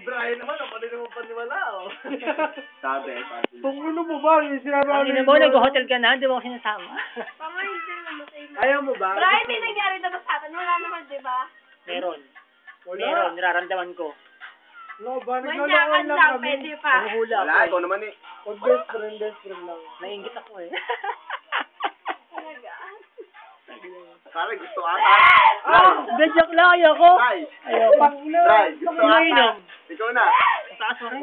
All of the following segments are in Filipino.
Brian naman, ako din naman paniwala, oh. Sabi. Kung ano mo ba, yung sinabi Ang ina mo, nag-hotel ka na, di mo ako sinasama. Pamahitin naman sa inyo. Ayaw mo ba? Brian, may nangyari na ba sa atin? Wala naman, di ba? Meron. Wala. Meron, nararamdaman ko. No, ba? Manyakan Naglalawan lang lang, kami. pwede pa. Nahuhula ako Wala, eh. ikaw naman eh. Pag best friend lang. Nainggit ako eh. Talaga. Sabi, gusto ata. De, joke lang, ayoko. Try. Ayoko. Try, gusto ata. Inom. Ikaw na. Taas mo rin.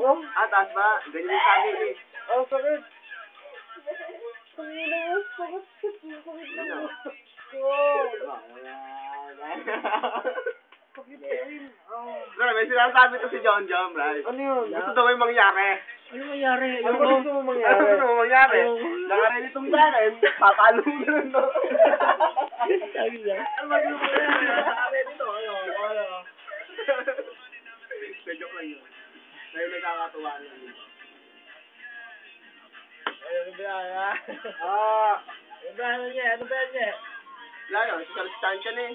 Taas ba? Ganyan yung sabi eh. Oh, sakit. Bro, may sinasabi to si John, right? Ano yun? Gusto daw may mangyari. Ano nangyari? Ano Ayoko. ba gusto mo Ano mangyari? gusto mo mangyari? Ayoko. Nakaredy itong sa akin, papalo mo na rin, no? Sabi niya. Ano ba yung sabi dito? Joke lang yun. Dahil nagkakatuwa niya. Ano ba yan, ha? Ah, Ano niya? Wala yun, si Charles Chanchan eh.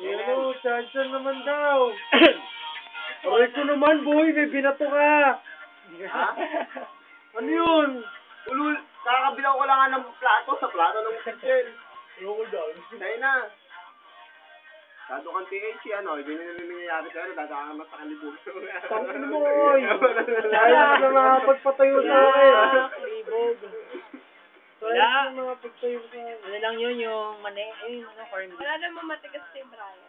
ano, chanchan naman daw. Aray ko naman, boy, may binato ka. Ha? Ano yun? Ulul, kakabilaw ko lang nga ng plato sa plato ng kitchen. Ayoko daw. Kaya na. Dado kang TH, ano, ganyan na nangyayari sa'yo, dadaan mas sa kalibugan. Tangin mo, oy. Ayaw na makapagpatayo sa akin. Libog. Ayaw na makapagtayo sa akin. Ano lang yun, yung mani, corn beef. Wala naman matigas si Brian.